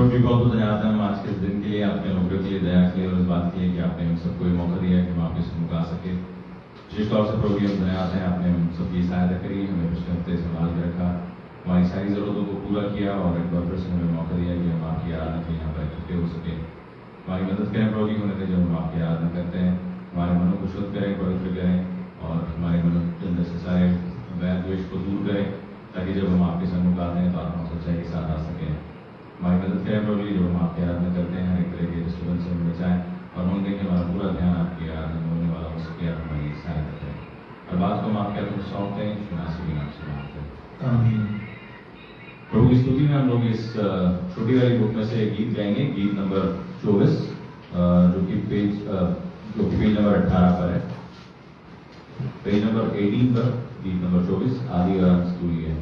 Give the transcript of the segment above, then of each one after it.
प्रभु जी बहुत बहुत धन्यवाद हम आज के दिन के लिए, आपने लोगों के लिए, दया के लिए और इस बात के लिए कि आपने हम सबको ये मौका दिया कि हम आपके सम्मुख आ सके। विशेष तौर से प्रभु जी हम धन्यवाद हैं, आपने हम सबकी सहायता करी, हमें पिछले हफ्ते संभाल के रखा, हमारी सारी ज़रूरतों को पूरा किया और एक बार फिर से हमें मौका दिया कि हम आपकी आराधना के यहाँ पर इकट्ठे हो सके। हमारी मदद करें प्रभु जी होने से जब हम आपकी आराधना करते हैं, हमारे मनों को शुद्ध करें, पवित्र करें और हमारे मनों के अंदर से सारे वैर द्वेष को दूर करें, ताकि जब हम आपके सम्मुख आते हैं तो हम सच्चाई के साथ आ सकें। हमारी मदद करें प्रभु जी, जब हम आपकी आराधना करते हैं हर एक तरह के डिस्टर्बेंस से हमें बचाएं और होने के हमारा पूरा ध्यान आपकी आराधना में होने वाला हो सके। आप हमारी सहायता करें और बात को हम आपके हाथ में सौंपते हैं, नाम से मांगते हैं, आमीन। प्रभु की स्तुति में हम लोग इस छोटी वाली बुक में से गीत गाएंगे, गीत नंबर 24, जो कि पेज नंबर 18 पर है। पेज नंबर 18 पर गीत नंबर 24 आदि और अंत स्तुति है।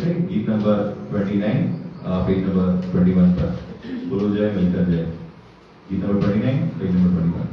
से गीत नंबर 29 पेज नंबर 21 पर। बोलो जय मिलकर जय। गीत नंबर 29 पेज नंबर 21।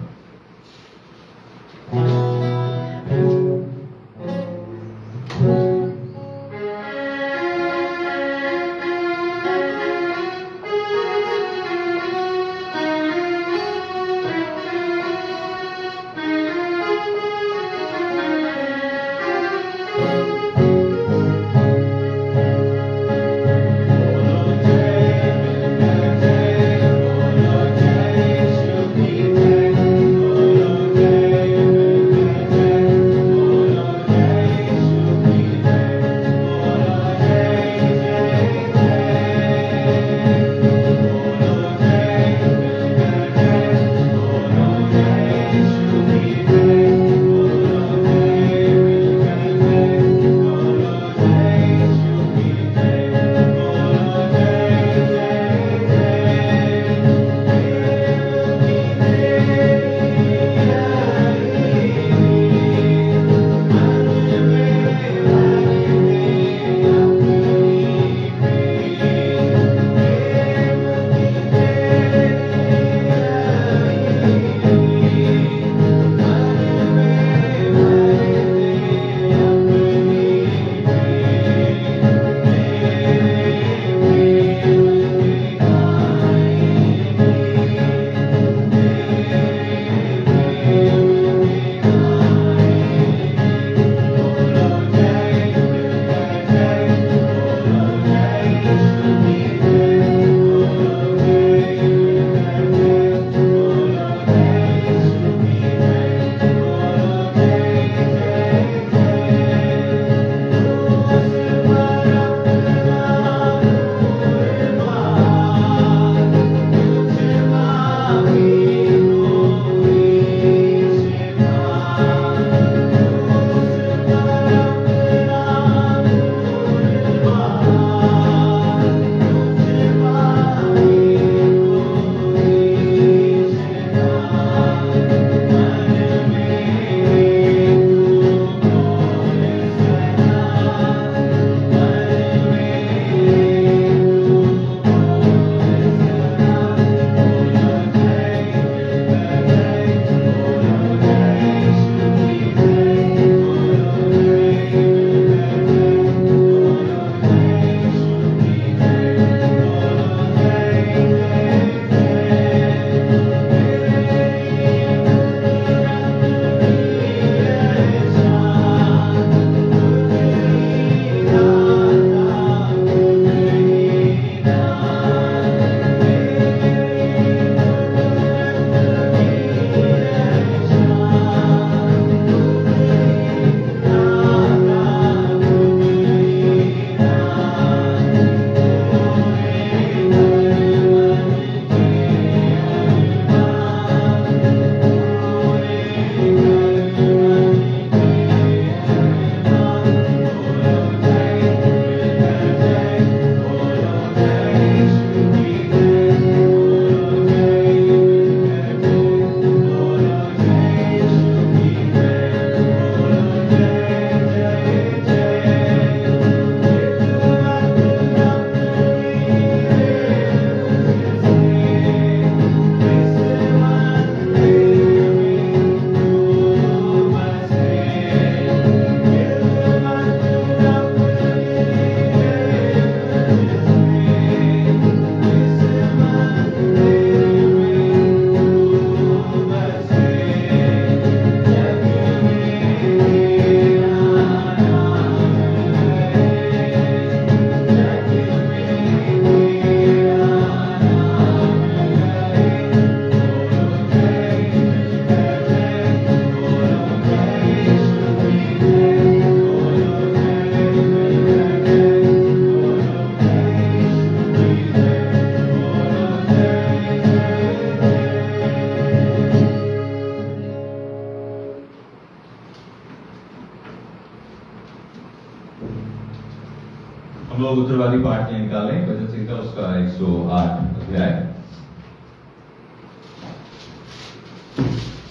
हम लोग उत्तरवादी पाठ में निकालें भजन संहिता उसका 108 अध्याय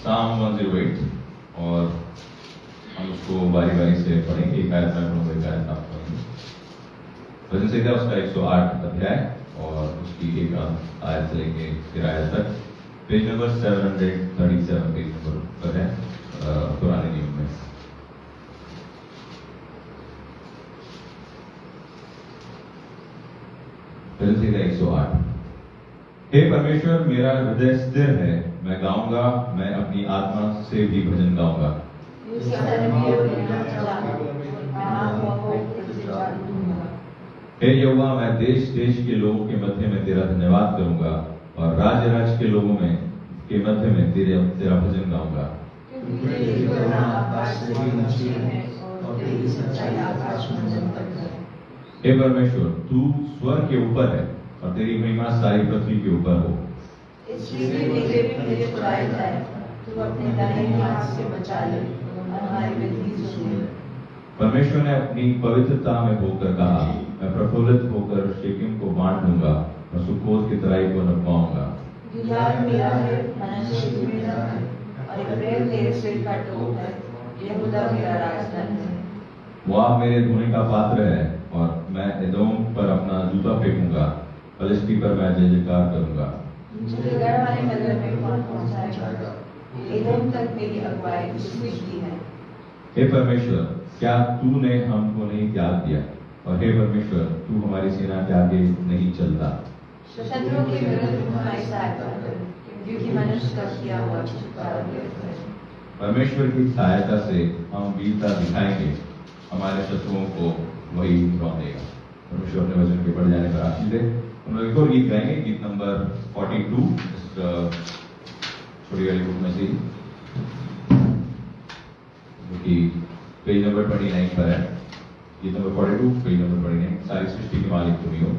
साम 108 और हम उसको बारी बारी से पढ़ेंगे। एक आयत मैं पढ़ूंगा, एक आयत आप पढ़ेंगे। भजन संहिता उसका 108 अध्याय और उसकी एक आयत से लेके 13 आयत तक, पेज नंबर 737 पेज नंबर पर है पुराने नियम में। भजन संहिता 108। हे परमेश्वर, मेरा हृदय स्थिर है, मैं गाऊंगा, मैं अपनी आत्मा से भी भजन गाऊंगा। हे यहोवा, मैं देश देश के लोगों के मध्य में तेरा धन्यवाद करूंगा और राज्य राज्य के लोगों में के मध्य में तेरा भजन गाऊंगा। हे परमेश्वर, तू स्वर्ग के ऊपर है और तेरी महिमा सारी पृथ्वी के ऊपर हो। परमेश्वर ने अपनी पवित्रता में होकर कहा, मैं प्रफुल्लित होकर शेकिम को बांट लूंगा और सुकोत की तराई को नपवाऊंगा। मोआब मेरे धोने का पात्र है और मैं एदोम पर अपना जूता फेंकूंगा, फलिस्ती पर मैं जय जयकार करूंगा। हे परमेश्वर, क्या तूने हमको नहीं त्याग दिया, और हे परमेश्वर, तू हमारी सेना के आगे नहीं चलता। शत्रुओं के विरुद्ध हमारी सहायता कर, क्योंकि मनुष्य का किया हुआ छुटकारा व्यर्थ है। परमेश्वर की सहायता से हम वीरता दिखाएंगे, हमारे शत्रुओं को वही रौंदेगा। परमेश्वर अपने वचन के बढ़ जाने पर आशीष दे। हम लोग एक और गीत गाएंगे, गीत नंबर 42 इस छोटी वाली बुक में से, जो कि पेज नंबर 29 पर है। गीत नंबर 42 पेज नंबर 29। सारी सृष्टि के मालिक तुम ही हो।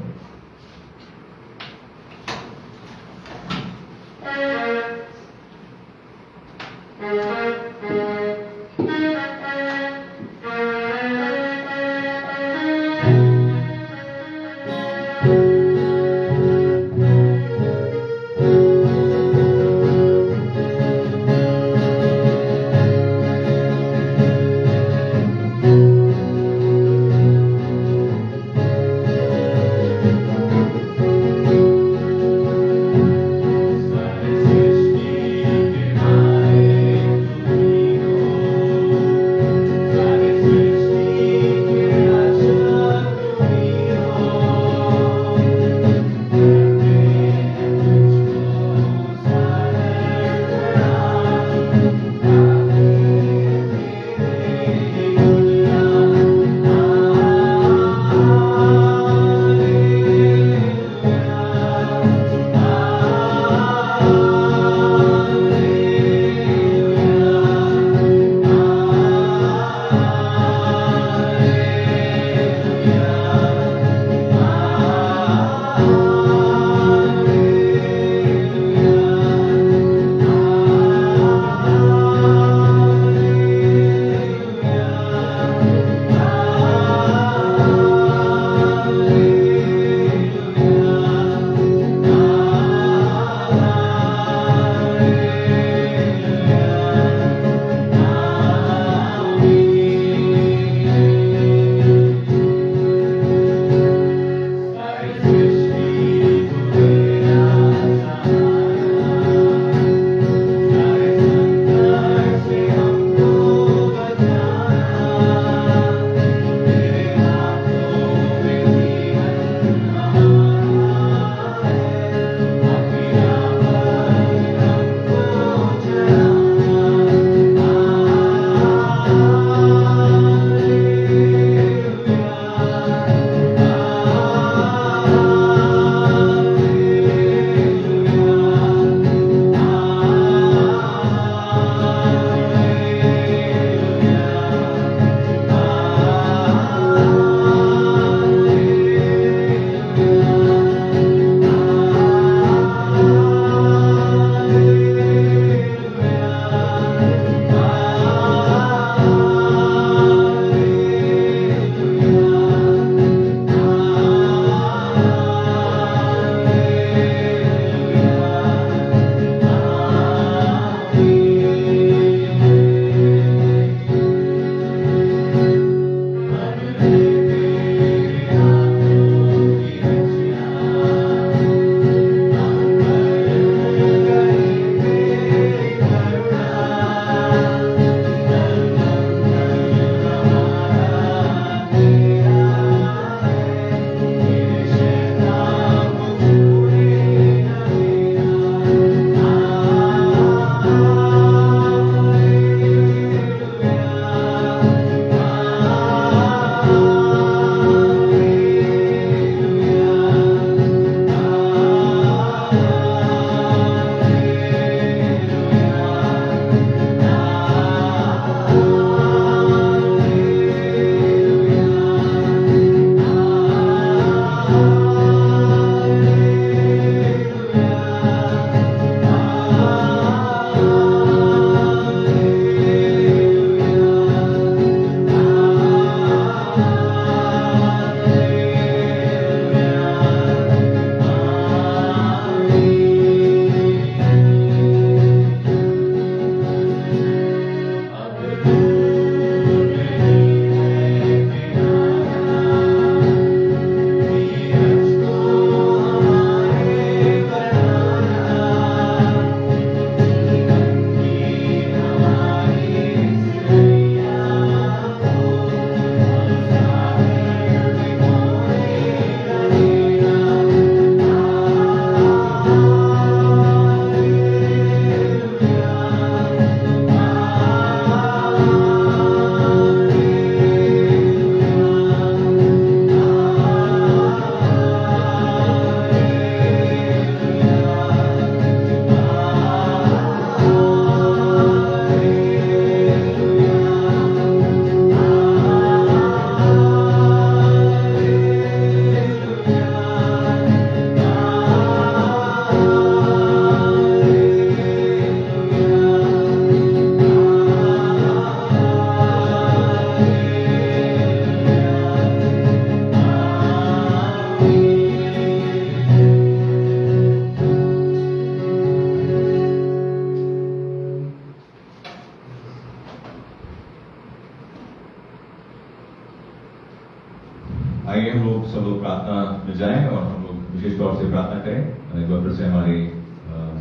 मिल जाएं और हम लोग विशेष तौर से प्रार्थना करें एक बार फिर से हमारे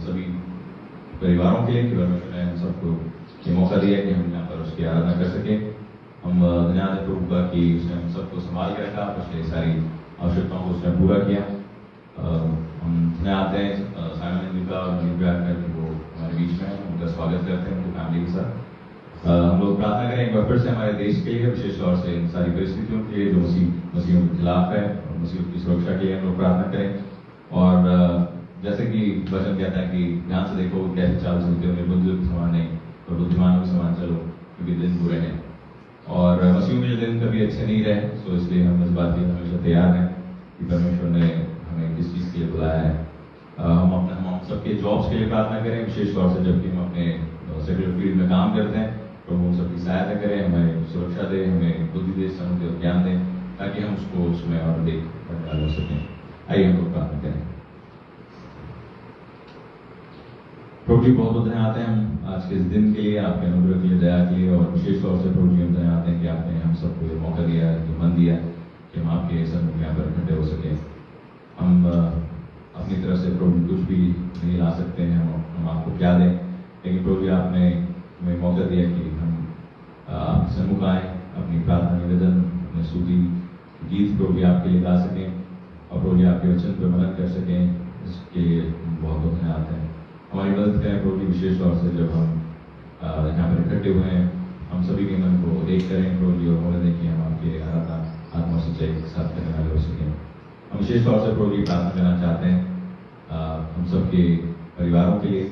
सभी परिवारों के लिए कि परमेश्वर ने हम सबको ये मौका दिया कि हम यहाँ पर उसकी आराधना कर सके। हम धन्यवाद है प्रभु का कि उसने हम सबको संभाल के रखा, उसने सारी आवश्यकताओं को उसने पूरा किया। हम धन्यवाद हैं साइमन जी का और नील ब्याग का कि वो हमारे बीच में हैं, उनका स्वागत करते हैं उनकी फैमिली के साथ। हम लोग प्रार्थना करें एक बार फिर से हमारे देश के लिए, विशेष तौर से इन सारी परिस्थितियों के लिए जो मसीहों के खिलाफ है और मसीहों की सुरक्षा के लिए हम लोग प्रार्थना करें। और जैसे कि वचन कहता है कि ध्यान से देखो कैसे चाल चलते हो, निर्बुद्धियों के समान नहीं और बुद्धिमानों के समान चलो क्योंकि दिन बुरे हैं। और मसीह में जो दिन कभी अच्छे नहीं रहे, तो इसलिए हम इस बात के लिए हमेशा तैयार हैं कि परमेश्वर ने हमें किस चीज़ के लिए बुलाया है। हम सबके जॉब्स के लिए प्रार्थना करें, विशेष तौर से जबकि हम अपने सेक्युलर फील्ड में काम करते हैं, प्रभु हम सबकी सहायता करें, हमें सुरक्षा दे, हमें बुद्धि दे, समझ और ज्ञान दें ताकि हम उसको उसमें और देख कर सकें। आइए हम लोग प्रार्थना करें। प्रभु जी बहुत बहुत धन्यवाद हैं हम आज के इस दिन के लिए, आपके अनुग्रह के लिए, दया के लिए, और विशेष तौर से प्रभु जी हम धन्यवाद हैं कि आपने हम सबको ये मौका दिया, ये मन दिया कि हम आपके सन्मुख यहाँ पर इकट्ठे हो सकें। हम अपनी तरफ से प्रभु कुछ भी नहीं ला सकते हैं, हम आपको क्या दें, लेकिन प्रभु जी आपने हमें मौका दिया कि हम आपके सन्मुख आए, अपनी प्रार्थना निवेदन, अपने स्तुति गीत प्रभु जी आपके लिए गा सकें और प्रभु जी आपके वचन पर मनन कर सकें। इसके लिए बहुत बहुत धन्यवाद हैं। हमारी मदद करें प्रभु जी, विशेष तौर से जब हम यहाँ पर इकट्ठे हुए हैं, हम सभी के मन को एक करें प्रभु जी और बोले दें कि हम आपके आराधना आत्मा सच्चाई के साथ करने वाले हो सकें। हम विशेष तौर से प्रभु जी प्रार्थना करना चाहते हैं हम सबके परिवारों के लिए,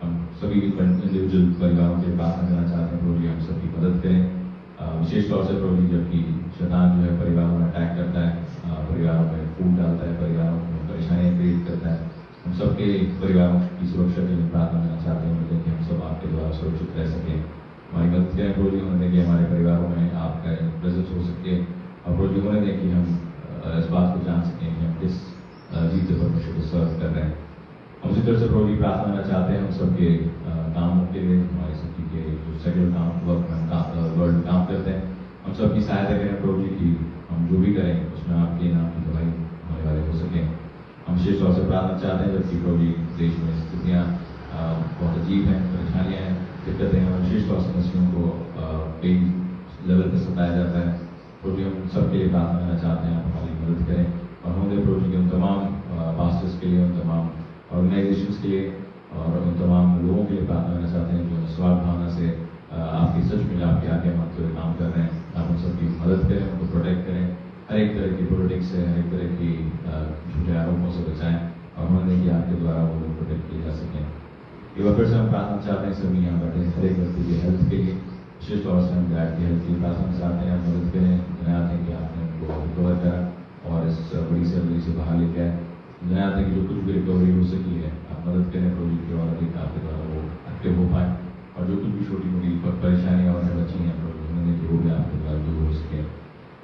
हम सभी इंडिविजुअल परिवारों के लिए प्रार्थना करना चाहते हैं प्रभु जी हम सबकी मदद करें। विशेष तौर से प्रभु जी जबकि शैतान जो है परिवारों में अटैक करता है, परिवारों में फूट डालता है, परिवारों में परेशानियाँ क्रिएट करता है, हम सबके परिवारों की सुरक्षा के लिए प्रार्थना करना चाहते हैं कि हम सब आपके द्वारा सुरक्षित रह सकें। हमारी मदद करें प्रभु जी, होने दें कि हमारे परिवारों में आपका प्रेजेंस हो सके और प्रभु जी होने दें कि हम इस बात को जान सकें कि हम किस जीत से परमेश्वर को सर्व कर रहे हैं। हम उसी तरह से प्रभु जी प्रार्थना करना चाहते हैं हम सबके कामों के लिए, हमारे सभी के जो सेक्युलर काम वर्क में वर्ल्ड काम करते हैं, हम सबकी सहायता करें प्रभु जी की हम जो भी करें उसमें आपके नाम की दवाई होने वाले हो सकें। हम विशेष तौर से प्रार्थना चाहते हैं जबकि प्रभु जी देश में स्थितियाँ बहुत अजीब हैं, परेशानियाँ हैं, दिक्कतें हैं, विशेष तौर से मसीहों को कई लेवल पर सताया जाता है। प्रभु जी हम सबके लिए प्रार्थना करना चाहते हैं, आप हमारी मदद करें और होंगे प्रभु जी के उन तमाम पास्टर्स के लिए, उन तमाम ऑर्गेनाइजेशंस के लिए और उन तमाम लोगों के लिए प्रार्थना करना चाहते हैं जो निस्वार्थ भावना से आपकी सच में आपके आगे मानते हुए काम कर रहे हैं। आप उन सबकी मदद करें, उनको प्रोटेक्ट करें, हर एक तरह की पॉलिटिक्स से, हर एक तरह की झूठे आरोपों से बचाएं और उन्होंने कि आपके द्वारा वो लोग प्रोटेक्ट किए जा सकें। एक बार फिर से हम प्रार्थना चाहते हैं सभी यहाँ बैठे हर एक व्यक्ति की हेल्थ के लिए, विशेष तौर से हम डैड की हेल्थ की प्रार्थना चाहते हैं, आप मदद करें। धन्यवाद है कि आपने उनको रिकवर करा और इस बड़ी सर्जरी से बाहर लेके आए। धन्यवाद है कि जो कुछ भी रिकवरी हो सकी है आप मदद करें प्रभु जी की और अधिक आपके द्वारा वो एक्टिव हो पाए और जो कुछ भी छोटी मोटी परेशानियाँ और बची हैं प्रभु उन्होंने कि वो भी आपके द्वारा दूर हो सके।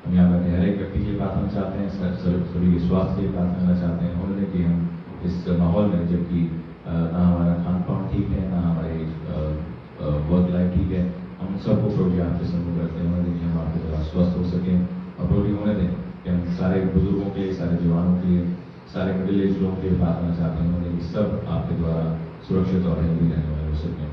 हम यहाँ बैठे हर एक व्यक्ति के लिए प्रार्थना चाहते हैं, सभी के स्वास्थ्य के लिए प्रार्थना करना चाहते हैं। उन्होंने कि हम इस माहौल में जबकि ना हमारा खान पान ठीक है, ना हमारी वर्क लाइफ ठीक है, हम सबको प्रभु जी आपके सम्मुख रखते हैं। उन्होंने कि हम आपके द्वारा स्वस्थ हो सकें और प्रभु जी होने दें कि हम सारे बुजुर्गों के लिए, सारे जवानों के लिए, सारे मिडिल एज लोगों के लिए प्रार्थना चाहते हैं। उन्होंने कि सब आपके द्वारा सुरक्षित और हेल्दी रहने वाले हो सकें।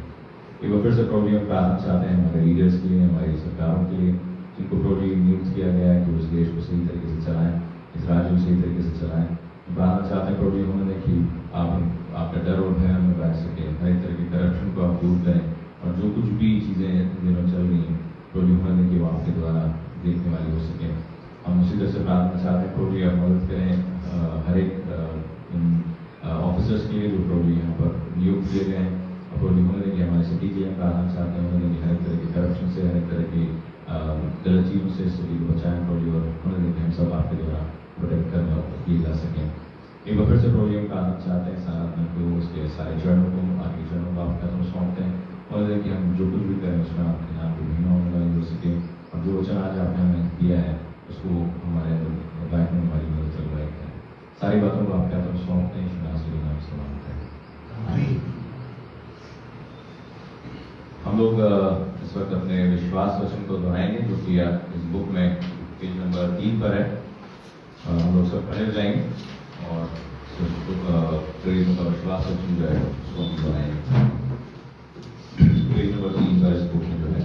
एक बार फिर से प्रभु जी हम प्रार्थना चाहते हैं हमारे लीडर्स के लिए, हमारी सरकारों के लिए, जिनको प्रभु जी नियुक्त किया गया है कि उस देश को सही तरीके से चलाएं, इस राज्य को सही तरीके से चलाएं। प्रार्थना चाहते हैं प्रभु जी उन्होंने कि आप आपका डर और भय में बैठ सके, हर एक तरह के करप्शन को आप दूर करें और जो कुछ भी चीज़ें दिनों चल रही हैं प्रभु जी उन्होंने कि वो आपके द्वारा देखने वाली हो सके। हम उसी तरह से प्रार्थना चाहते हैं प्रभु जी आप मदद करें हर एक ऑफिसर्स के लिए जो प्रभु जी यहाँ पर नियुक्त किए गए हैं और प्रभु जी उन्होंने कि हमारे सिटी के लिए प्रार्थना चाहते हैं। उन्होंने कि हर एक तरह के करप्शन से, हर एक तरह की गलत चीज़ों से सभी को बचाएं प्रभु जी और उन्होंने कि हम सब आपके द्वारा प्रोटेक्ट करने और किए जा सकें। एक बार फिर से प्रभु जी हम प्रार्थना चाहते हैं सारा को उसके सारे चरणों को, आपके चरणों को आपके हाथों में सौंपते हैं और कि हम जो कुछ भी करें उसमें आपके नाम की महिमा होने वाली हो सके और जो वचन आज आपने हमें दिया है उसको हमारे लाइफ में हमारी मदद करवाए करें। सारी बातों को आपके हाथों में सौंपते हैं, नाम से मांगते हैं। हम लोग इस वक्त अपने विश्वास वचन को दोहराएंगे जो कि इस बुक में पेज नंबर 3 पर है। हम लोग सब पहले जाएंगे और प्रेरितों का विश्वास जो है उसको हम बनाएंगे। पेज नंबर 3 का इस बुक में जो है,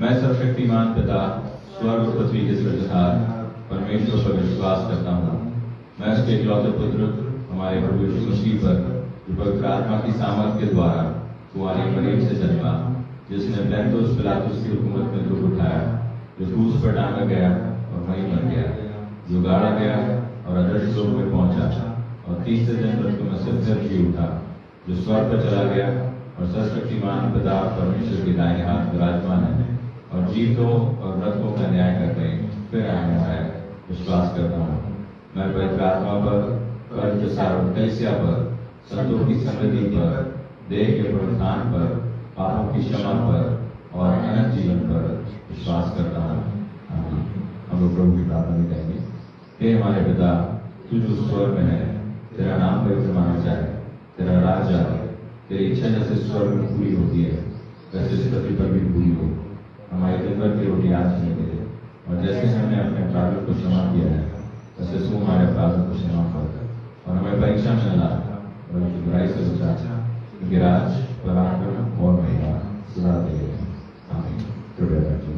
मैं सर्वशक्तिमान पिता स्वर्ग और पृथ्वी के सृजनहार परमेश्वर पर विश्वास करता हूँ। मैं उसके इकलौते पुत्र हमारे प्रभु यीशु मसीह पर, जो पवित्र आत्मा की सामर्थ के द्वारा कुंवारी मरियम से जन्मा, जिसने पिलातुस की हुकूमत में दुख उठाया, जो क्रूस पर टांगा गया और वहीं मर गया, जो गाड़ा गया और अदृश्य लोक में पहुंचा और तीसरे दिन मृत्यु में से फिर जी उठा, जो स्वर्ग पर चला गया और सर्वशक्तिमान पिता परमेश्वर के दाहिने हाथ विराजमान है और जीवों और मृतकों का न्याय करने फिर आने वाला है। विश्वास करता हूँ मैं पवित्र आत्मा पर, पवित्र सार्वभौमिकता पर, संतों की समृद्धि पर, देह के पुनरुत्थान पर, पापों की क्षमा पर और अनंत जीवन पर विश्वास करता हूँ। आमीन। हम लोग प्रभु की प्रार्थना भी करेंगे। हे हमारे पिता, तू जो स्वर्ग में है, तेरा नाम पवित्र माना जाए, तेरा राज आए, तेरी इच्छा जैसे स्वर्ग में पूरी होती है वैसे इस पृथ्वी पर भी पूरी हो। हमारे दिन भर की रोटी आज हमें दे दे, और जैसे हमने अपने अपराधों को क्षमा किया है वैसे तू हमारे अपराधों को क्षमा कर, और हमें परीक्षा में न ला और उनकी बुराई से बचा, क्योंकि राज, पराक्रम और महिमा सदा तेरे हैं। आमीन। कृपया बैठिए।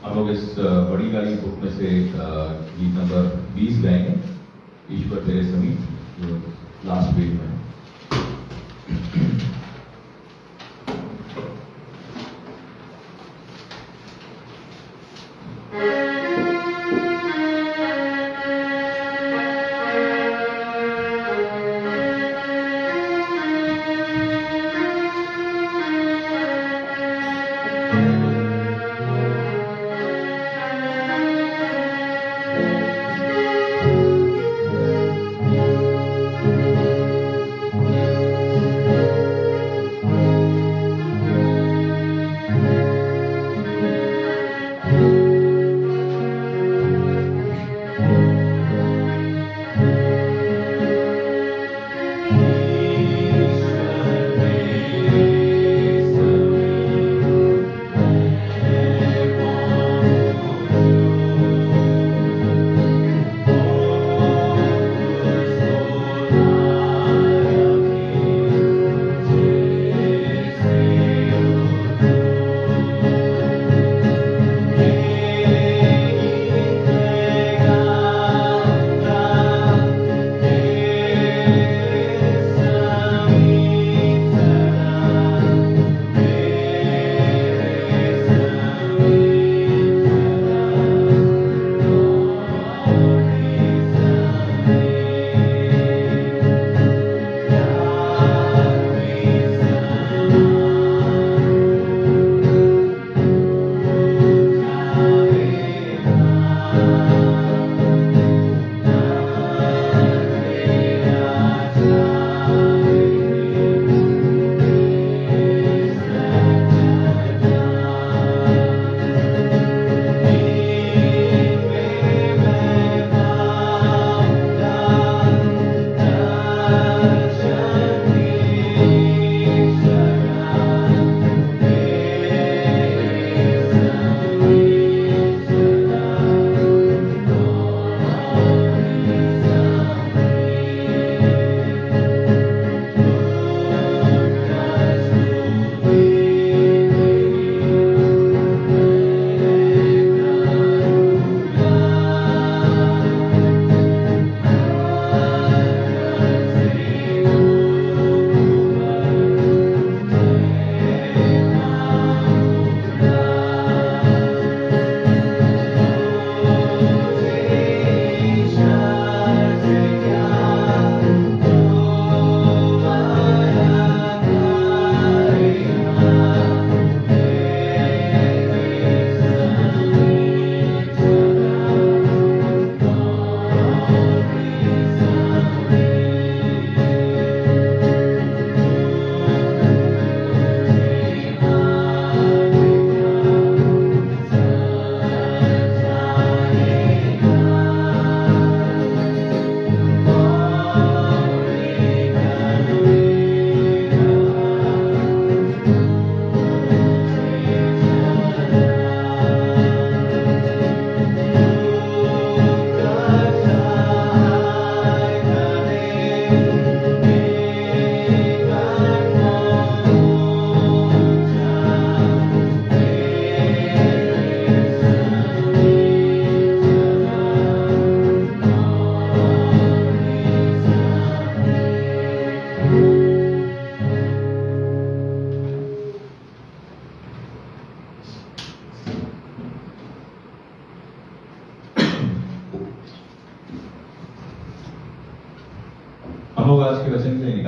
हम लोग इस बड़ी वाली बुक में से गीत नंबर 20 गाएंगे, ईश्वर तेरे समीप, जो लास्ट पेज में है।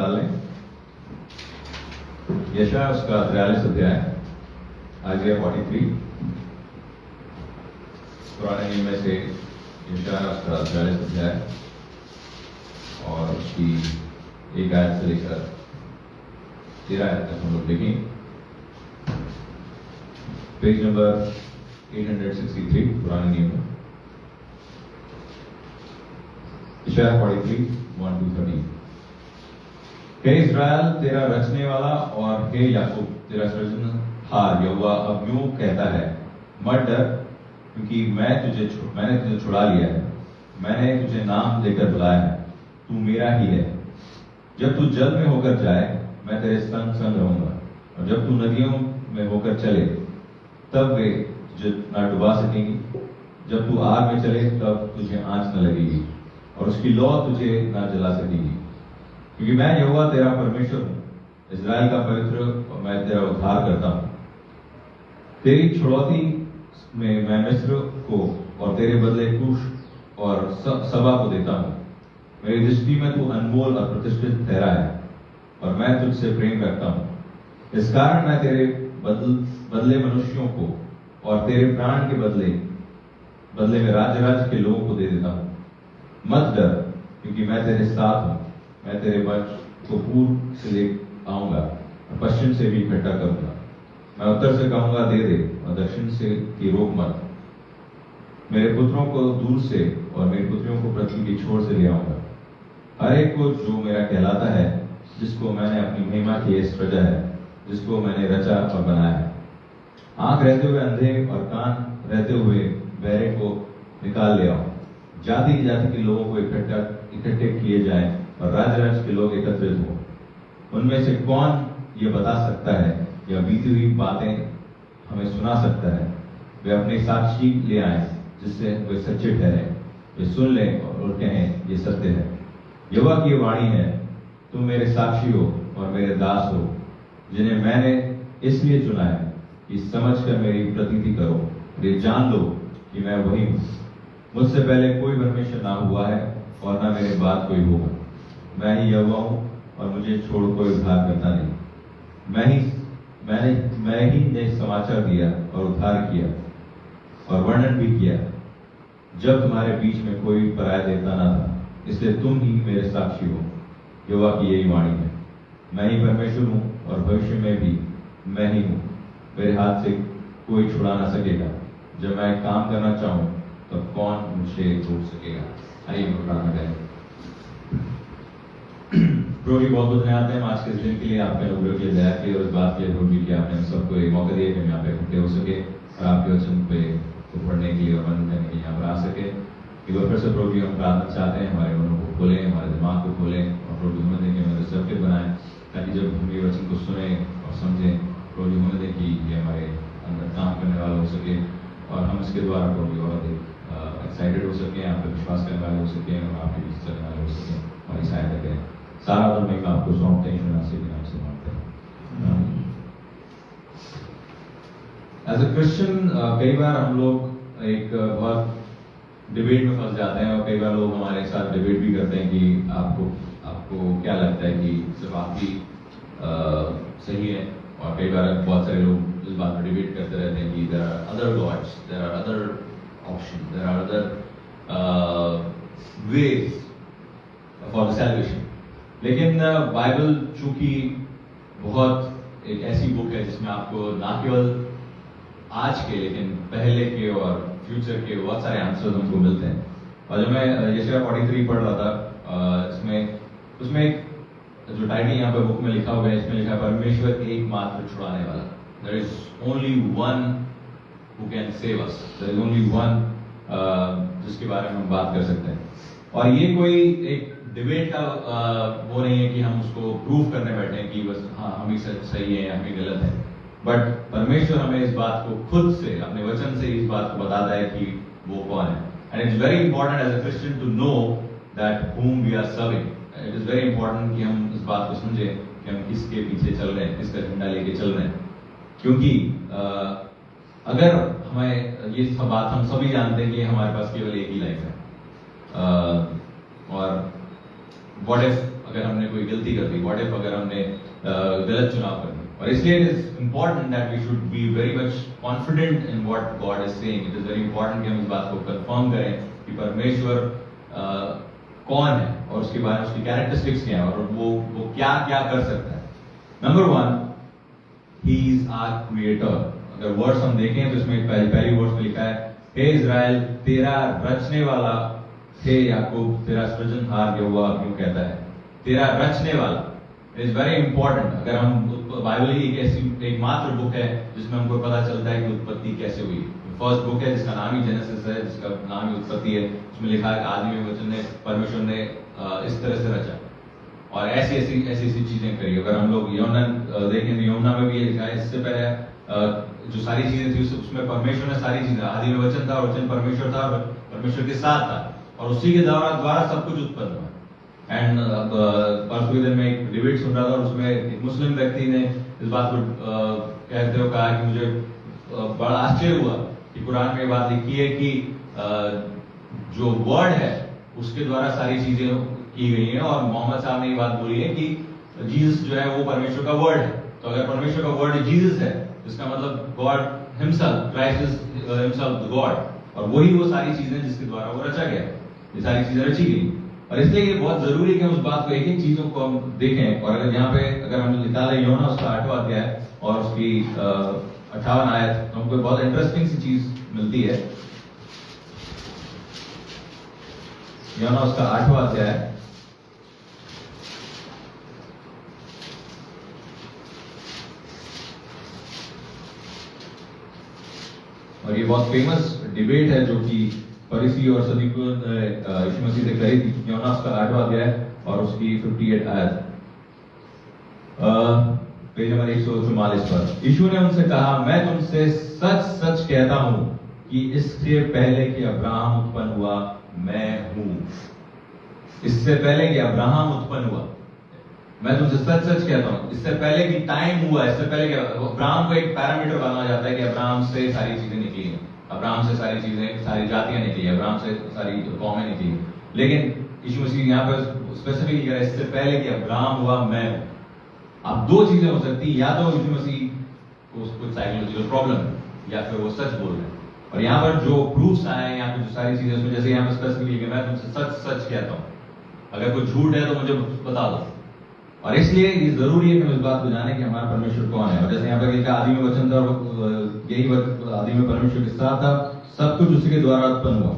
निकाल लें। यशायाह उसका 43 अध्याय, आइज़ाया 43, पुराने नियम में से यशायाह उसका 43 अध्याय और उसकी 1 आयत से लेकर 13 आयत तक हम लोग देखें। पेज नंबर 863 पुराने नियम में, यशायाह 43, 1-13। हे इस्राएल, तेरा रचने वाला और हे याकूब तेरा सृजनहार यहोवा अब यूं कहता है, मत डर, क्योंकि मैंने तुझे छुड़ा लिया है, मैंने तुझे नाम देकर बुलाया है, तू मेरा ही है। जब तू जल में होकर जाए, मैं तेरे संग संग रहूंगा, और जब तू नदियों में होकर चले, तब वे तुझे ना डुबा सकेंगी। जब तू आग में चले, तब तुझे आंच न लगेगी, और उसकी लौ तुझे ना जला सकेगी। क्योंकि मैं यहोवा तेरा परमेश्वर हूं, इस्राएल का पवित्र, और मैं तेरा उद्धार करता हूं। तेरी छुड़ौती में मैं मिस्र को और तेरे बदले कूश और सबा को देता हूं। मेरी दृष्टि में तू अनमोल और प्रतिष्ठित ठहरा है, और मैं तुझसे प्रेम रखता हूं। इस कारण मैं तेरे बदले मनुष्यों को और तेरे प्राण के बदले में राज्य के लोगों को दे देता हूं। मत डर, क्योंकि मैं तेरे साथ हूं। मैं तेरे वंश को पूर्व से ले आऊंगा और पश्चिम से भी इकट्ठा करूंगा। मैं उत्तर से कहूंगा दे दे, और दक्षिण से की रोक मत। मेरे पुत्रों को दूर से और मेरी पुत्रियों को पृथ्वी की छोर से ले आऊंगा। हर एक को जो मेरा कहलाता है, जिसको मैंने अपनी महिमा की सृजा है, जिसको मैंने रचा और बनाया है। आंख रहते हुए अंधे और कान रहते हुए बहरे को निकाल ले आओ। जाति जाति के लोगों को इकट्ठे किए जाएं, और राज्य के लोग एकत्रित हो। उनमें से कौन ये बता सकता है या बीती हुई बातें हमें सुना सकता है? वे अपने साक्षी ले आए, जिससे वे सच्चे ठहरे। वे सुन लें और कहें, ये सत्य है। यहोवा की वाणी है, तुम मेरे साक्षी हो और मेरे दास हो, जिन्हें मैंने इसलिए चुना है कि समझकर मेरी प्रतीति करो, और ये जान लो कि मैं वही हूं। मुझसे पहले कोई परमेश्वर ना हुआ है, और ना मेरे बाद कोई होगा। मैं ही यहोवा हूं, और मुझे छोड़ कोई उद्धार करता नहीं। मैं ही ने समाचार दिया और उद्धार किया और वर्णन भी किया, जब तुम्हारे बीच में कोई पराया देवता ना था। इसलिए तुम ही मेरे साक्षी हो। यहोवा की यही वाणी है, मैं ही परमेश्वर हूं, और भविष्य में भी मैं ही हूं। मेरे हाथ से कोई छुड़ा ना सकेगा। जब मैं काम करना चाहूं, तो कौन मुझसे रोक सकेगा? आइए प्रार्थना करें। प्रभु जी, बहुत बहुत धन्यवाद है आज के दिन के लिए, आपके अनुग्रह के लिए, दया के लिए, और इस बात के लिए प्रभु जी कि आपने हम सबको एक मौका दिया कि हम यहाँ पे इकट्ठे हो सके और आपके वचन पे को पढ़ने के लिए और मनन करने के लिए यहाँ पर आ सके। एक बार फिर से प्रभु जी हम प्रार्थना चाहते हैं, हमारे मनों को खोलें, हमारे दिमाग को खोलें, और प्रभु जी होने दें कि हमें रिसेप्टिव बनाएं, ताकि जब हम ये वचन को सुने और समझें, प्रभु जी होने दें कि ये हमारे अंदर काम करने वाला हो सके, और हम इसके द्वारा प्रभु जी और अधिक एक्साइटेड हो सके, आप पे विश्वास करने वाले हो सके, और आपके बीच चलने वाले हो सके। हमारी सहायता करें। सारा और मैं आपको सौंपते हैं, नाम से मांगते हैं। एज ए क्रिश्चियन कई बार हम लोग एक बहुत डिबेट में फंस जाते हैं, और कई बार लोग हमारे साथ डिबेट भी करते हैं कि आपको क्या लगता है कि सिर्फ आप ही सही है, और कई बार बहुत सारे लोग इस बात पर डिबेट करते रहते हैं कि there are other gods, there are other option, there are other ways for the salvation. लेकिन बाइबल चूंकि बहुत एक ऐसी बुक है जिसमें आपको ना केवल आज के, लेकिन पहले के और फ्यूचर के बहुत सारे आंसर्स हमको मिलते हैं। और जब मैं यशायाह 43 पढ़ रहा था, उसमें एक जो टाइटल यहाँ पे बुक में लिखा हुआ है, इसमें लिखा है परमेश्वर एकमात्र छुड़ाने वाला। There is only one who can save us, there is only one जिसके बारे में हम बात कर सकते हैं। और ये कोई एक डिबेट का वो नहीं है कि हम उसको प्रूव करने बैठे हैं कि बस हाँ हम ही सही है हम ही गलत है, बट परमेश्वर हमें इस बात को खुद से अपने वचन से इस बात को बताता है कि वो कौन है। And it's very important as a Christian to know that whom we are serving. It is very important कि हम इस बात को समझें कि हम किसके पीछे चल रहे हैं, किसका झंडा लेके चल रहे हैं। क्योंकि अगर हमें ये सब बात हम सभी जानते हैं कि हमारे पास केवल एक ही लाइफ है, और व्हाट इफ अगर हमने कोई गलती कर दी, व्हाट इफ अगर हमने गलत चुनाव कर दी। और इसलिए it is important that we should be very much confident in what God is saying. It is very important कि हम इस बात को कंफर्म करें कि परमेश्वर कौन है और उसके बारे में उसकी कैरेक्टरिस्टिक्स क्या है और वो क्या क्या कर सकता है। Number 1, he is our creator. अगर वर्ड्स हम देखें तो इसमें पहली वर्ड्स में लिखा है, हे इज़राइल तेरा रचने वाला, हे याकूब तेरा सृजनहार यहोवा क्यों कहता है, तेरा रचने वाला। It is very important. अगर हम बाइबल ही एक ऐसी एकमात्र बुक है जिसमें हमको पता चलता है कि उत्पत्ति कैसे हुई। फर्स्ट बुक है जिसका नाम ही जेनेसिस है, जिसका नाम ही उत्पत्ति है। उसमें लिखा है आदि में वचन ने, परमेश्वर ने इस तरह से रचा और ऐसी चीजें करी। अगर हम लोग यौना देखें तो यौना में भी ये लिखा है, इससे पहले जो सारी चीजें थी उसमें परमेश्वर ने सारी चीजें, आदि में वचन था, वचन परमेश्वर था, परमेश्वर के साथ था और उसी के द्वारा सब कुछ उत्पन्न हुआ। एंड परसों के दिन में एक डिबेट सुन रहा था और उसमें एक मुस्लिम व्यक्ति ने इस बात को कहते हुए कहा कि मुझे बड़ा आश्चर्य हुआ कि कुरान में बात लिखी है कि जो वर्ड है उसके द्वारा सारी चीजें की गई हैं और मोहम्मद साहब ने ये बात बोली है कि जीसस जो है वो परमेश्वर का वर्ड है। तो अगर परमेश्वर का वर्ड जीसस है इसका मतलब God himself, Christ is himself the God और वही वो सारी चीजें जिसके द्वारा वो रचा गया, ये सारी चीजें रची गई। और इसलिए ये बहुत जरूरी है कि हम उस बात को, एक एक चीजों को हम देखें। और अगर यहाँ पे अगर हम निकालें यूहन्ना उसका 8वां अध्याय और उसकी 58 आयत, तो हमको बहुत इंटरेस्टिंग सी चीज मिलती है। यूहन्ना उसका 8वां अध्याय और ये बहुत फेमस डिबेट है जो कि फरीसी और सदूकियों ने यीशु मसीह से कही थी। यूहन्ना उसका 8वां अध्याय और उसकी 58 आयत, पेज नंबर 144 पर। यीशु ने उनसे कहा, मैं तुमसे सच सच कहता हूं कि इससे पहले कि अब्राहम उत्पन्न हुआ मैं हूं। इससे पहले कि अब्राहम उत्पन्न हुआ, मैं तुमसे सच सच कहता हूं, इससे पहले कि टाइम हुआ, इससे पहले कि अब्राहम को एक पैरामीटर बनाया जाता है कि अब्राहम से सारी चीजें निकली हैं, अब्राहम से सारी चीजें, सारी जातियां निकली, अब्राहम से सारी कौमें निकली। लेकिन यीशु मसीह यहाँ पर स्पेसिफिकली कह रहा है, इससे पहले कि अब्राहम हुआ मैं हूं। अब दो चीजें हो सकती है, या तो यीशु मसीह को कुछ साइकोलॉजिकल प्रॉब्लम है या फिर वो सच बोल रहे हैं। और यहाँ पर जो प्रूफ्स आए हैं, यहाँ पे जो सारी चीजें, उसमें जैसे यहाँ पर स्पेसिफिकली मैं तुमसे सच सच कहता हूँ, अगर कोई झूठ है तो मुझे बता दो। और इसलिए ये जरूरी है कि हम इस बात को जाने कि हमारा परमेश्वर कौन है। और जैसे यहाँ पर लिखा आदि में वचन था, यही आदि में परमेश्वर के साथ था, सब कुछ उसी के द्वारा उत्पन्न हुआ,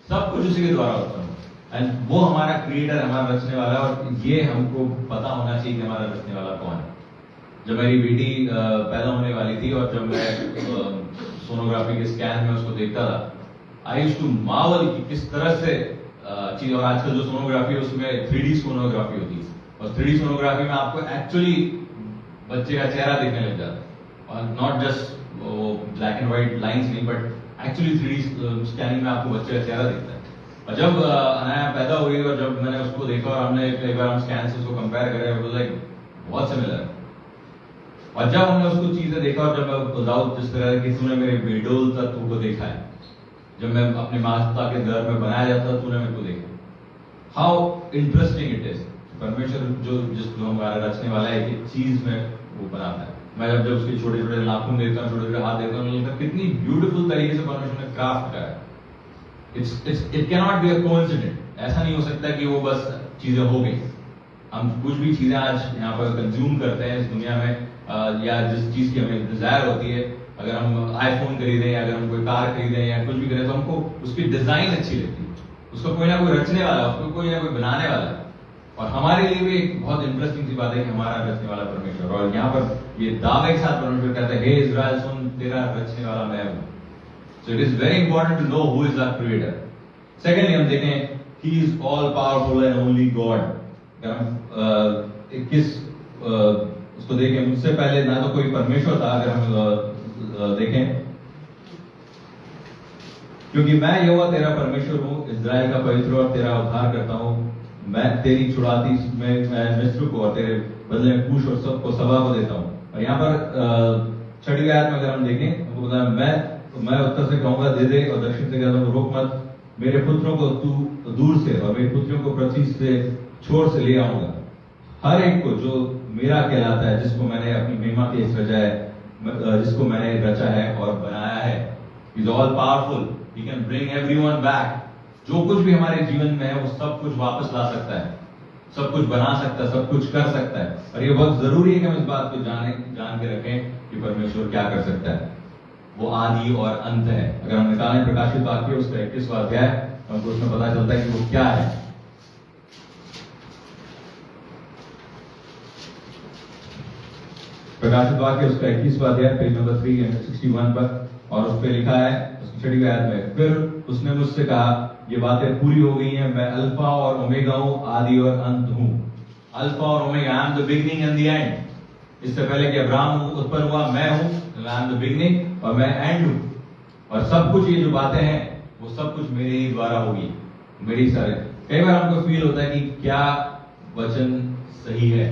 सब कुछ उसी के द्वारा उत्पन्न हुआ। एंड वो हमारा क्रिएटर, हमारा रचने वाला। और ये हमको पता होना चाहिए कि हमारा रचने वाला कौन है। जब मेरी बेटी पैदा होने वाली थी और जब मैं सोनोग्राफी के स्कैन में उसको देखता था, आई यूज्ड टू मार्वल कि किस तरह से चीज। और आजकल जो सोनोग्राफी है उसमें 3D सोनोग्राफी होती है और 3D सोनोग्राफी में आपको एक्चुअली बच्चे का चेहरा देखने लग जाता है और not just black and white lines नहीं, बट एक्चुअली 3D स्कैनिंग में आपको बच्चे का चेहरा दिखता है। और जब अनाया पैदा हुई और जब मैंने उसको देखा और हमने एक बार हम स्कैन से उसको कंपेयर करे, वो लाइक बहुत सिमिलर है। और जब हमने उसको चीजें देखा और जब विदाउट जिस तरह की तूने मेरे बेडोल तत्व को देखा है, जब मैं अपने माता के घर में बनाया जाता तूने मेरे को देखा, हाउ इंटरेस्टिंग इट इज। परमेश्वर जो जिसको हमारा रचने वाला है एक चीज में वो बनाता है। मैं जब उसके छोटे छोटे नाखून देखता हूँ, छोटे छोटे हाथ देखता हूँ, कितनी ब्यूटीफुल तरीके से परमेश्वर ने क्राफ्ट करा है। It can not be a coincident. ऐसा नहीं हो सकता कि वो बस चीजें हो गई। हम कुछ भी चीजें आज यहाँ पर कंज्यूम करते हैं इस दुनिया में, या जिस चीज की हमें डिजायर होती है, अगर हम आईफोन खरीदें या अगर हम कोई कार खरीदें या कुछ भी करें, तो हमको उसकी डिजाइन अच्छी लगती है, उसको कोई ना कोई रचने वाला, उसको कोई ना कोई बनाने वाला है। और हमारे लिए भी एक बहुत इंटरेस्टिंग सी बात है कि हमारा रचने वाला परमेश्वर। और यहाँ पर ये दावे के साथ परमेश्वर कहता है, हे इज़राइल सुन, तेरा रचने वाला मैं हूं। So it is very important to know who is our creator. Secondly हम देखें, he is all powerful and only God. अगर हम 21 उसको देखें, मुझसे पहले ना तो कोई परमेश्वर था। अगर हम देखें, क्योंकि मैं यहोवा तेरा परमेश्वर हूं, इज़राइल का पवित्र और तेरा उद्धार करता हूं। मैं तेरी छुड़ाती मैं मिस्र को और तेरे बदले में कूश और सबको सबा को देता हूं। और यहाँ पर 6वीं आयत में अगर हम देखें, हमको बताया, मैं उत्तर से कहूंगा दे दे और दक्षिण से कहता हूं रोक मत। मेरे पुत्रों को तू दूर से और मेरी पुत्रियों को पृथ्वी से छोर से ले आऊंगा। हर एक को जो मेरा कहलाता है, जिसको मैंने अपनी महिमा के सृजा है, जिसको मैंने रचा है और बनाया है, is all powerful, he can bring everyone back. जो कुछ भी हमारे जीवन में है वो सब कुछ वापस ला सकता है, सब कुछ बना सकता है, सब कुछ कर सकता है। और ये बहुत जरूरी है कि हम इस बात को जान के रखें कि परमेश्वर क्या कर सकता है। वो आदि और अंत है। अगर हम निकालें प्रकाशित वाक्य उसका 21वां अध्याय, हमको उसमें पता चलता है कि वो क्या है। प्रकाशित वाक्य उसका 21वां अध्याय, पेज नंबर 361 पर, और उस पर लिखा है उसकी 6वीं आयत में, फिर उसने मुझसे कहा, ये बातें पूरी हो गई हैं, मैं अल्फा और ओमेगा हूं, आदि और अंत हूं। अल्फा और omega, I am the beginning and the end. इससे पहले कि अब्राहम उत्पन्न हुआ, मैं हूं, आई एम द बिगिनिंग और मैं एंड हूं। और सब कुछ, ये जो बातें हैं वो सब कुछ मेरे ही द्वारा होगी, मेरी सारे। कई बार हमको फील होता है कि क्या वचन सही है,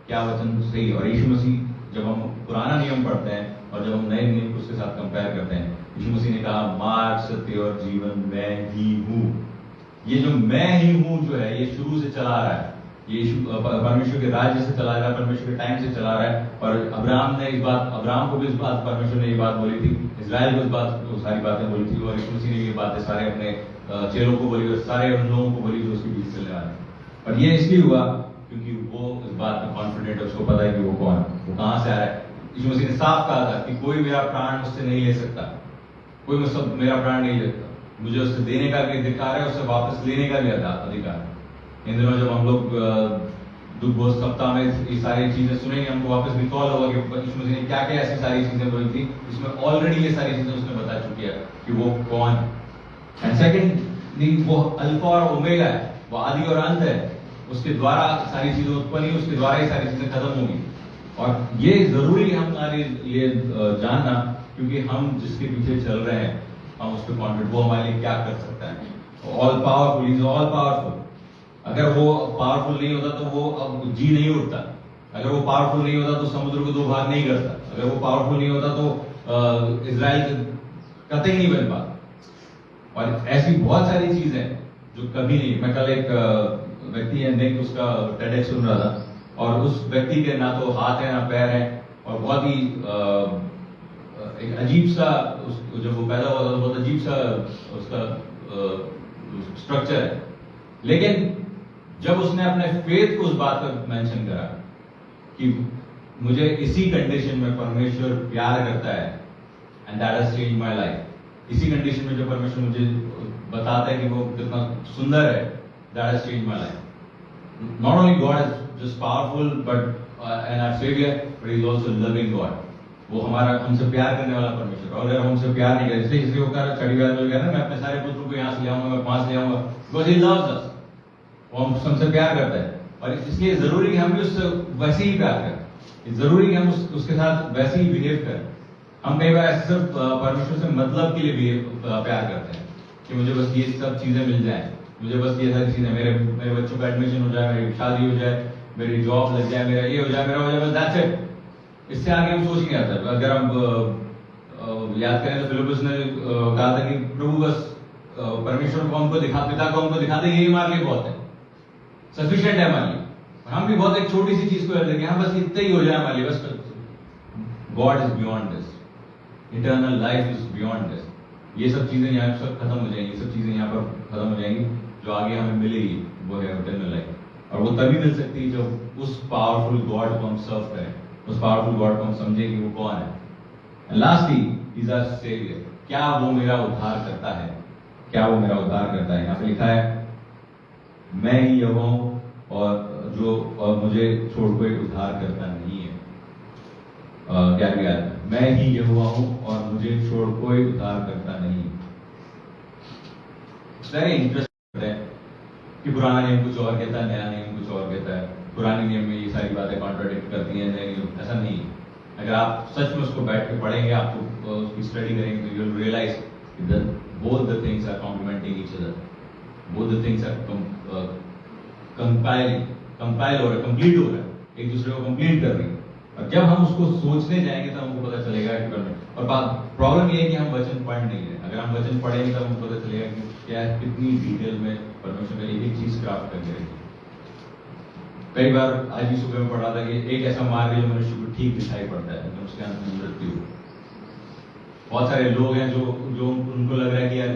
क्या वचन सही है। और यीशु मसीह, जब हम पुराना नियम पढ़ते हैं और जब हम नए नियम को उसके साथ कंपेयर करते हैं, यीशु मसीह ने कहा, मार्ग, सत्य और जीवन मैं ही हूं। ये जो मैं ही हूं जो है, ये शुरू से चला आ रहा है, ये परमेश्वर के राज्य से चला रहा है, परमेश्वर के टाइम से चला रहा है। और अब्राहम को भी इस बात परमेश्वर ने ये बात बोली थी, इजराइल को इस बात को सारी बातें बोली थी, और यीशु मसीह ने ये बातें सारे अपने चेलों को बोली और सारे उन लोगों को बोली जो उसके बीच चलने वाले हैं। और ये इसलिए हुआ क्योंकि वो इस बात में कॉन्फिडेंट है, उसको पता है कि वो कौन है, वो कहां से आ रहा है। यीशु मसीह ने साफ कहा था कि कोई मेरा प्राण मुझसे नहीं ले सकता, कोई मुझसे मेरा प्राण नहीं लेता, मुझे उससे देने का भी अधिकार है, उससे वापस लेने का भी अधिकार है। इन दिनों जब हम लोग दुख बोध सप्ताह में ये सारी चीजें सुनेंगे, हमको वापस रिकॉल होगा कि यीशु मसीह ने क्या क्या ऐसी सारी चीजें बोली थी, इसमें ऑलरेडी ये सारी चीजें उसने बता चुकी है कि वो कौन है। एंड सेकंडली, वो अल्फा और ओमेगा है, वो आदि और अंत है, उसके द्वारा सारी चीजें उत्पन्न हुई, उसके द्वारा ही सारी चीजें खत्म होंगी। और ये जरूरी है हमारे लिए जानना, क्योंकि हम जिसके पीछे चल रहे हैं, हम उस पर कॉन्फिडेंट, वो हमारे लिए क्या कर सकता है। All powerful, is all powerful. अगर वो पावरफुल नहीं होता तो वो अब जी नहीं उठता, अगर वो पावरफुल नहीं होता तो समुद्र को दो भाग नहीं करता, अगर वो पावरफुल नहीं होता तो इजराइल कतई नहीं बन पाता। और ऐसी बहुत सारी चीजें जो कभी नहीं। मैं कल एक व्यक्ति है, निक, उसका टेडेक्स सुन रहा था, और उस व्यक्ति के ना तो हाथ है ना पैर है, और बहुत ही एक अजीब सा, जब वो पैदा हुआ था तो बहुत अजीब सा उसका स्ट्रक्चर है। लेकिन जब उसने अपने फेथ को उस बात पर मेंशन करा कि मुझे इसी कंडीशन में परमेश्वर प्यार करता है, and that has changed my life, इसी कंडीशन में जो परमेश्वर मुझे बताता है कि वो कितना सुंदर है, that has changed my life. Not only God is just powerful but and our saviour, but he is also loving God. वो हमारा, हमसे प्यार करने वाला परमेश्वर। और अगर हमसे प्यार नहीं करे, इसलिए वो कह रहा, छठी बात में कह रहा है, मैं अपने सारे पुत्रों को यहाँ से ले आऊंगा, मैं वहां से ले आऊंगा, बिकॉज़ ही लव्स अस। वो हमसे प्यार करता है, और इसलिए जरूरी है हम भी उससे वैसे ही प्यार करें, जरूरी है हम उसके साथ वैसे ही बिहेव करें। हम कई बार ऐसे सिर्फ परमेश्वर से मतलब के लिए प्यार करते हैं कि मुझे बस ये सब चीजें मिल जाए, मुझे बस ये सारी चीजें, मेरे बच्चों का एडमिशन हो जाए, मेरी शादी हो जाए, मेरी जॉब लग जाए, मेरा ये हो जाए, मेरा हो जाए, बस दैट्स इट। इससे आगे हम सोच नहीं आता। अगर हम याद करें तो फिलिप्पुस ने कहा था कि प्रभु बस परमेश्वर को हमको दिखा, पिता को हमको दिखा दे, यही हमारे लिए बहुत है, सफिशिएंट है हमारे लिए। हम भी बहुत एक छोटी सी चीज को याद रखें, हम बस इतना ही हो जाए हमारे लिए, बस। God is beyond this, eternal life is beyond this. ये सब चीजें यहाँ सब खत्म हो जाएंगी, सब चीजें यहाँ पर खत्म हो जाएंगी। जो आगे हमें मिलेगी वो है इटर्नल लाइफ, और वो तभी मिल सकती है जब उस पावरफुल गॉड को हम सर्व करें, उस पावरफुल गॉड को हम समझें कि वो कौन है। Lastly, is our saviour. क्या वो मेरा उद्धार करता है, क्या वो मेरा उद्धार करता है। यहाँ पे लिखा है, मैं ही यहोवा हूं, और मुझे छोड़ कोई उद्धार करता नहीं है। क्या किया, मैं ही यहोवा हूं और मुझे छोड़ कोई उद्धार करता नहीं। वेरी इंटरेस्टिंग है कि पुराना नियम कुछ और कहता है, नया नियम कुछ और कहता है। पुराने नियम में ये सारी बातें कॉन्ट्राडिक्ट करती हैं, नए नियम ऐसा नहीं है। अगर आप सच में उसको बैठ के पढ़ेंगे, आप उसकी स्टडी करेंगे, तो you will realise both the things are complementing each other, both the things are compile हो रहा है, कंप्लीट हो रहा है, एक दूसरे को कंप्लीट कर रही है। और जब हम उसको सोचने जाएंगे तो हमको पता चलेगा कि और प्रॉब्लम ये है कि हम वचन पढ़ नहीं रहे। अगर हम वचन पढ़ेंगे तब हमको पता चलेगा कि क्या कितनी डिटेल में परमेश्वर ने एक एक चीज क्राफ्ट करके रखी। कई बार आज भी सुबह में पढ़ा था कि एक ऐसा मार्ग जो मनुष्य को ठीक दिखाई पड़ता है लेकिन उसके अंत में मृत्यु। बहुत सारे लोग हैं जो जो उनको लग रहा है कि यार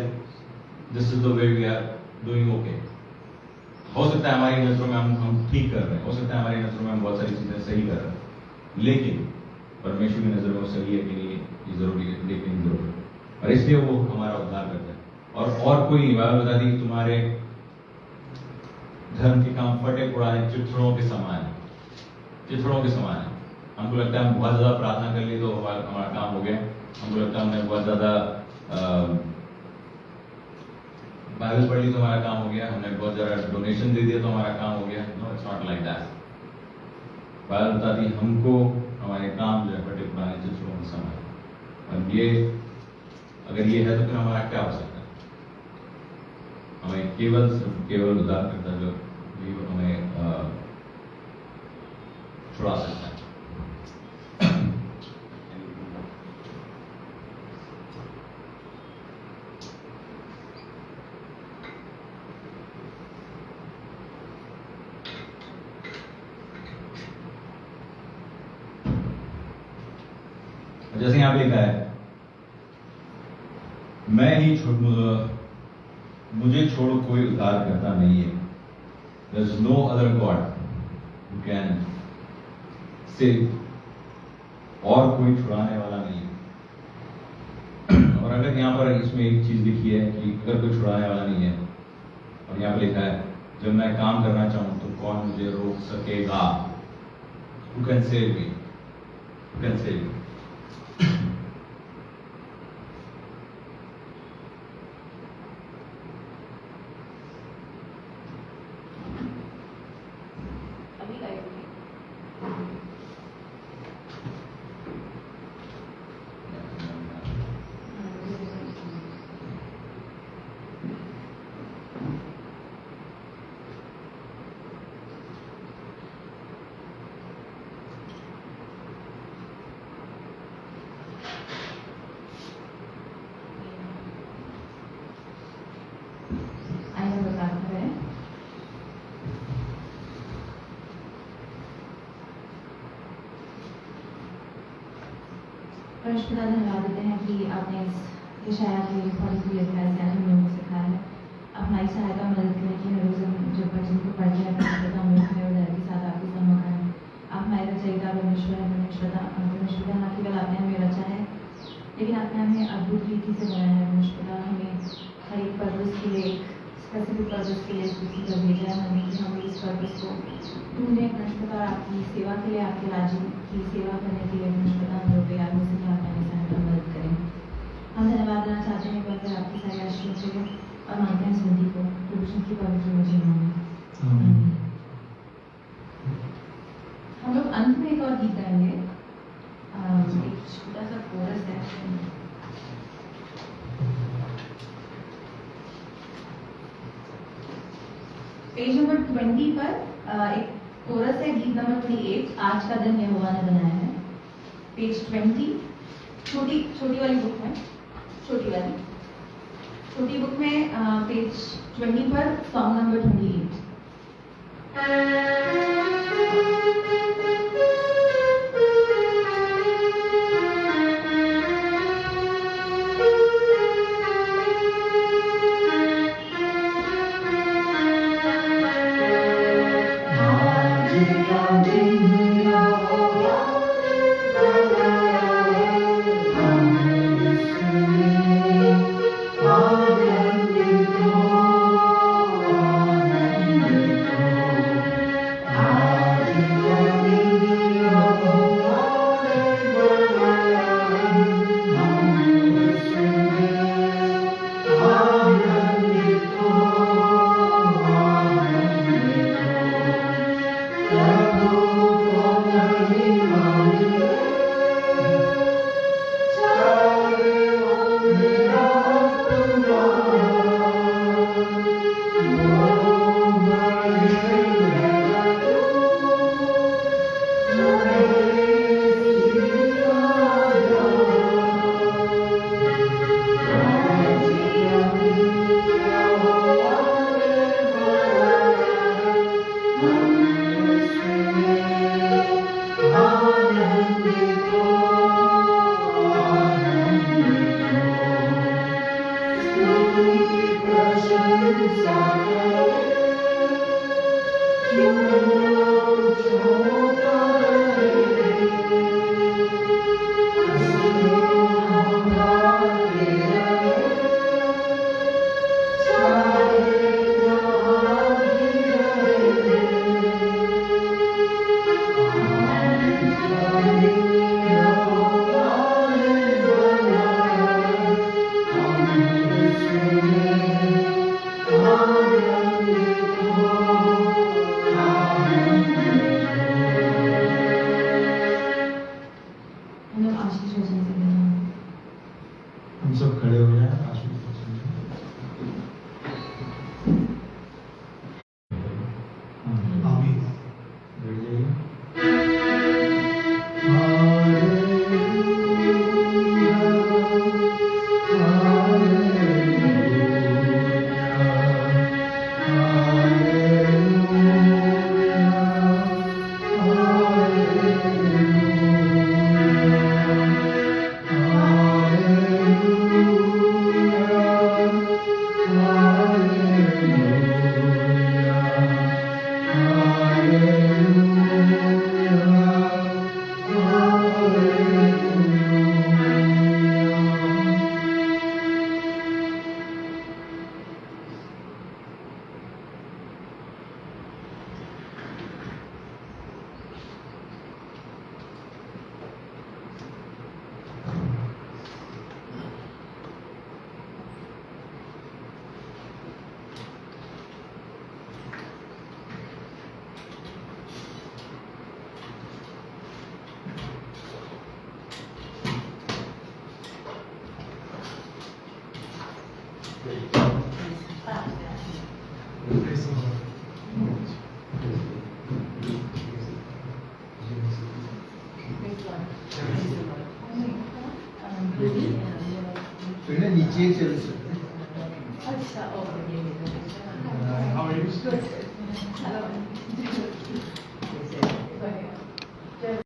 this is the way we are doing okay. हो सकता है हमारी नजरों में हम ठीक कर रहे हैं, हो सकता है हमारी नजरों में हम बहुत सारी चीजें सही कर रहे हैं, लेकिन परमेश्वर की नजरों में सही है कि नहीं ये जरूरी है, लेकिन जरूरी है। और इसलिए वो हमारा उद्धार करता है। और कोई नहीं। बाइबल बताती है तुम्हारे धर्म के काम फटे पुराने चिथड़ों के समान है, चिथड़ों के समान है। हमको लगता है हम बहुत ज्यादा प्रार्थना कर ली तो हमारा काम हो गया, हमको लगता है हमने बहुत ज्यादा बाइबल पढ़ ली तो हमारा काम हो गया, हमने बहुत ज्यादा डोनेशन दे दिया तो हमारा काम हो गया। No, it's not like that. Bible बताती है हमको हमारे काम जो है फटे पुराने चिथड़ों के समान है। और ये अगर ये है तो फिर हमारा क्या हो सकता है? हमें केवल उद्धार करता जो हमें छुड़ा सकता है। जैसे यहां पे लिखा है मैं ही मुझे छोड़ कोई उद्धार करता नहीं है। There is no other God who can save। और कोई छुड़ाने वाला नहीं है। और अगर यहाँ पर इसमें एक चीज लिखी है कि अगर कोई छुड़ाने वाला नहीं है, और यहाँ पर लिखा है जब मैं काम करना चाहूं तो कौन मुझे रोक सकेगा? Who can save me? Who can save me? परमेश्वर धन्यवाद देते हैं कि आपने इस यशाया के 43 अध्याय से हम लोगों को सिखाया है। अपनी सहायता मदद करें कि हर रोज हम जब वचन को पढ़ते हैं परमेश्वर हम लोग और डर के साथ आपकी सम्मान करें। आप हमारे रचयिता परमेश्वर है। परमेश्वर न केवल आपने हमें रचा है लेकिन आपने हमें अद्भुत रीति से बनाया है। परमेश्वर हमें हर एक पर्पस के लिए, स्पेसिफिक पर्पस के लिए इस पृथ्वी पर भेजा है। हमें कि हम इस पर्पस को ढूंढें परमेश्वर और आपकी सेवा के लिए, आपके राज्य की सेवा करने के लिए परमेश्वर हम लोग तैयार हो सके। आप हमें सहायता मदद करें। हम धन्यवाद देना चाहते हैं कि आपकी सारी आशीष के और मानते हैं स्मृति को प्रभु की पवित्र वचन में। हम लोग अंत में एक और गीत गाएंगे, एक छोटा सा कोरस है। पेज नंबर 20 पर एक कोरस है, गीत नंबर 28, आज का दिन यहोवा ने बनाया है। पेज 20, छोटी वाली बुक में, छोटी बुक में पेज 20 पर सॉन्ग नंबर 28। I हम लोग आशीष वचन से लेना हम सब खड़े हो जाए आशीष वचन से। आमीन। बैठ जाइए। बेटा नीचे चल सकते हैं। अच्छा okay How are you? Hello